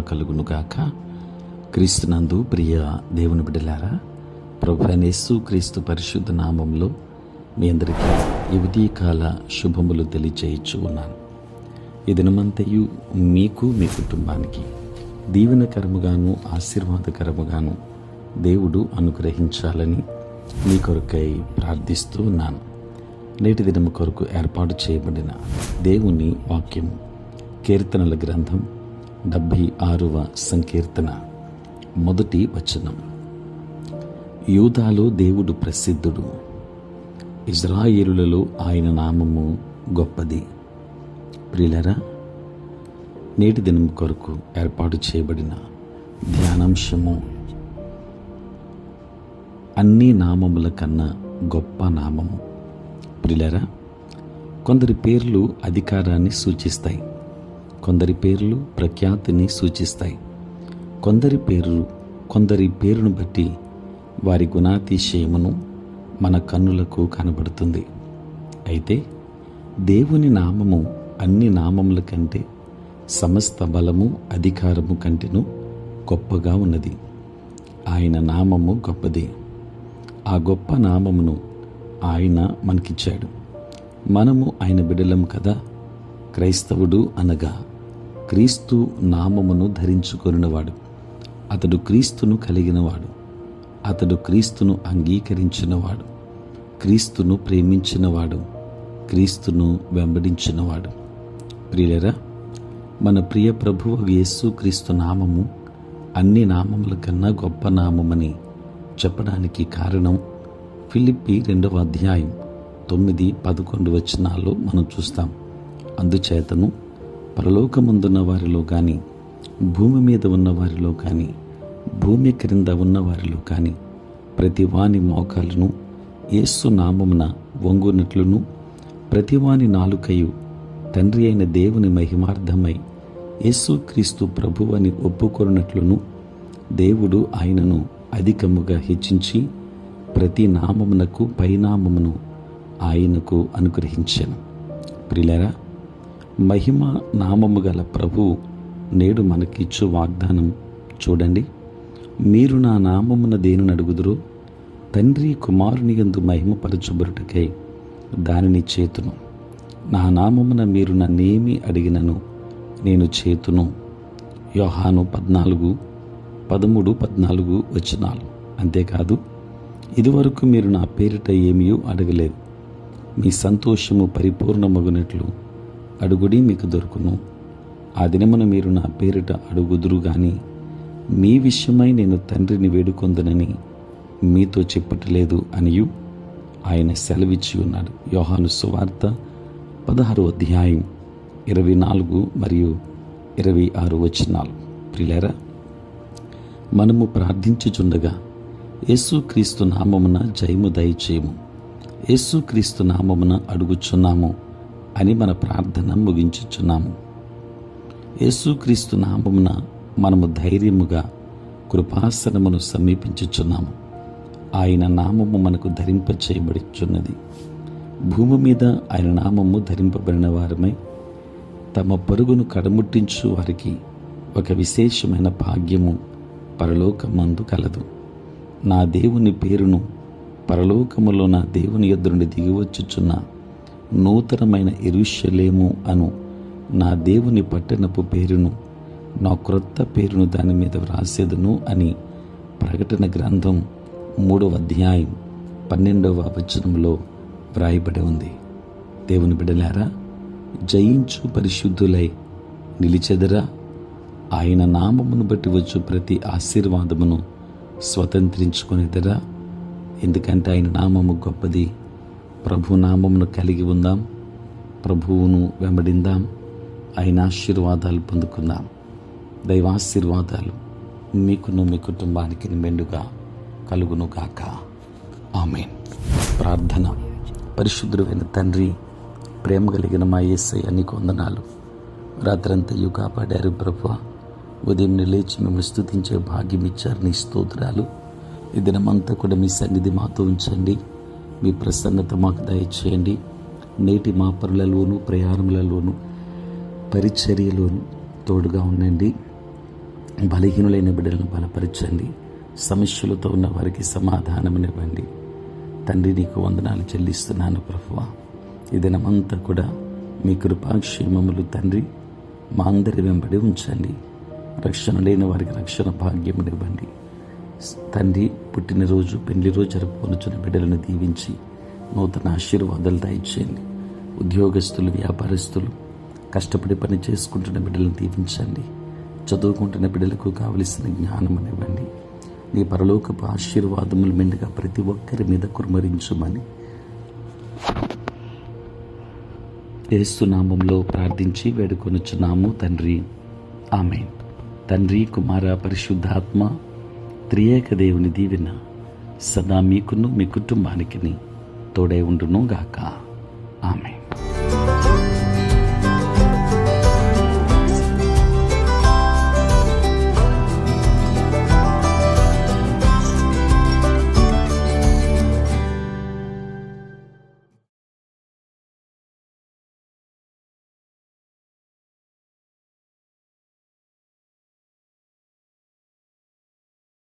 కలుగునుగాక. క్రీస్తునందు ప్రియ దేవుని బిడ్డలారా, ప్రభువైన యేసు క్రీస్తు పరిశుద్ధ నామంలో మీ అందరికీ ఈ ఉదయకాల శుభములు తెలియచేయచ్చు ఉన్నాను. ఈ దినమంతయు మీకు మీ కుటుంబానికి దీవెనకరముగాను ఆశీర్వాదకరముగాను దేవుడు అనుగ్రహించాలని మీ కొరకై ప్రార్థిస్తూ ఉన్నాను. నేటి దినము కొరకు ఏర్పాటు చేయబడిన దేవుని వాక్యం కీర్తనల గ్రంథం 76వ సంకీర్తన 1వ వచనం. యూదాలో దేవుడు ప్రసిద్ధుడు, ఇజ్రాయేలులలో ఆయన నామము గొప్పది. ప్రియులారా, నేటి దినం కొరకు ఏర్పాటు చేయబడిన ధ్యానాంశము అన్ని నామముల కన్నా గొప్ప నామము. ప్రియులారా, కొందరి పేర్లు అధికారాన్ని సూచిస్తాయి, కొందరి పేర్లు ప్రఖ్యాతిని సూచిస్తాయి, కొందరి పేరును బట్టి వారి గుణాతిశయమును మన కన్నులకు కనబడుతుంది. అయితే దేవుని నామము అన్ని నామముల కంటే, సమస్త బలము అధికారము కంటేను గొప్పగా ఉన్నది. ఆయన నామము గొప్పది. ఆ గొప్ప నామమును ఆయన మనకిచ్చాడు. మనము ఆయన బిడ్డలం కదా. క్రైస్తవుడు అనగా క్రీస్తు నామమును ధరించుకొనినవాడు. అతడు క్రీస్తును కలిగినవాడు. అతడు క్రీస్తును అంగీకరించినవాడు, క్రీస్తును ప్రేమించినవాడు, క్రీస్తును వెంబడించినవాడు. ప్రియులరా, మన ప్రియ ప్రభువు యేసు క్రీస్తు నామము అన్ని నామముల కన్నా గొప్ప నామమని చెప్పడానికి కారణం ఫిలిప్పీ 2వ అధ్యాయం 9-11 వచనాల్లో మనం చూస్తాం. అందుచేతను పరలోకమందున్న వారిలో కానీ, భూమి మీద ఉన్న వారిలో కానీ, భూమి క్రింద ఉన్న వారిలో కానీ ప్రతివాని మోకాలను యేసు నామమున వంగునట్లును, ప్రతివాని నాలుకయు తండ్రి అయిన దేవుని మహిమార్థమై యేసుక్రీస్తు ప్రభువని ఒప్పుకొనున్నట్లును దేవుడు ఆయనను అధికముగా హెచ్చించి ప్రతి నామమునకు పైనామమును ఆయనకు అనుగ్రహించాను. ప్రియులారా, మహిమ నామము గల ప్రభువు నేడు మనకిచ్చు వాగ్దానం చూడండి. మీరు నా నామమున దేనిని అడుగుదురో తండ్రి కుమారుని యందు మహిమపరచబడుటకై దానిని చేతును. నా నామమున మీరు నన్నేమి అడిగినను నేను చేతును. యోహాను 14:13-14 వచనాలు. అంతేకాదు, ఇదివరకు మీరు నా పేరిట ఏమీ అడగలేదు. మీ సంతోషము పరిపూర్ణమగునట్లు అడుగుడి, మీకు దొరుకును. ఆ దినమున మీరు నా పేరిట అడుగుదురు గాని మీ విషయమై నేను తండ్రిని వేడుకొందునని మీతో చెప్పట్లేదు అనియు ఆయన సెలవిచ్చి ఉన్నాడు. యోహాను సువార్త 16వ అధ్యాయం 24 మరియు 26 వచనాలు. ప్రియులారా, మనము ప్రార్థించుచుండగా యేసుక్రీస్తు నామమున జయము దయచేయము, యేసుక్రీస్తు నామమున అడుగుచున్నాము అని మన ప్రార్థన ముగించుచున్నాము. యేసుక్రీస్తు నామమున మనము ధైర్యముగా కృపాసనమును సమీపించుచున్నాము. ఆయన నామము మనకు ధరింపచేయబడుచున్నది. భూమి మీద ఆయన నామము ధరింపబడిన వారమై తమ పరుగును కడముట్టించు వారికి ఒక విశేషమైన భాగ్యము పరలోకమందు కలదు. నా దేవుని పేరును పరలోకములో నా దేవుని యొద్ద నుండి దిగివచ్చుచున్న నూతనమైన యెరూషలేము అను నా దేవుని పట్టణపు పేరును, నా క్రొత్త పేరును దాని మీద వ్రాసేదను అని ప్రకటన గ్రంథం 3వ అధ్యాయం 12వ వచనంలో వ్రాయబడి ఉంది. దేవుని బిడ్డలారా, జయించు పరిశుద్ధులై నిలిచెదరా. ఆయన నామమును బట్టి వచ్చు ప్రతి ఆశీర్వాదమును స్వతంత్రించుకునేదరా. ఎందుకంటే ఆయన నామము గొప్పది. ప్రభు నామమును కలిగి ఉందాం, ప్రభువును వెంబడిందాం, ఆయన ఆశీర్వాదాలు పొందుకుందాం. దైవాశీర్వాదాలు మీకును మీ కుటుంబానికి మెండుగా కలుగును గాక. ఆమేన్. ప్రార్థన. పరిశుద్ధుడైన తండ్రి, ప్రేమ కలిగిన మా యేసయ్య, నీకు వందనాలు. రాత్రంతయు కాపాడారు ప్రభువా. ఉదయం లేచి మిమ్మల్ని స్తుతించే భాగ్యం ఇచ్చారు. నీ స్తోత్రాలు. ఈ దినమంతా కూడా మీ సన్నిధి మాతో ఉంచండి. మీ ప్రసన్నత మాకు దయచేయండి. నేటి మా పనులలోను, ప్రయాణములలోను, పరిచర్యలోను తోడుగా ఉండండి. బలహీనులైన బిడ్డలను బలపరచండి. సమస్యలతో ఉన్న వారికి సమాధానమునివ్వండి. తండ్రి, నీకు వందనాలు చెల్లిస్తున్నాను ప్రభువా. ఈ దినమంతా కూడా మీ కృపాక్షేమములు తండ్రి మా అందరి వెంబడి ఉంచండి. రక్షణ లేని వారికి రక్షణ భాగ్యమునివ్వండి తండ్రి. పుట్టినరోజు, పెళ్లి రోజు జరుపుకొనుచున్న బిడ్డలను దీవించి నూతన ఆశీర్వాదాలు దయచేయండి. ఉద్యోగస్తులు, వ్యాపారస్తులు, కష్టపడి పని చేసుకుంటున్న బిడ్డలను దీవించండి. చదువుకుంటున్న బిడ్డలకు కావలసిన జ్ఞానమునివ్వండి. నీ పరలోకపు ఆశీర్వాదములు మెండుగా ప్రతి ఒక్కరి మీద కుమ్మరించుమని యేసు నామములో ప్రార్థించి వేడుకొనుచున్నాము తండ్రి, ఆమేన్. తండ్రి, కుమార, పరిశుద్ధాత్మ త్రియేక దేవుని దీవెన సదా మీకును మీ కుటుంబానికి తోడై ఉండును గాక. ఆమేన్.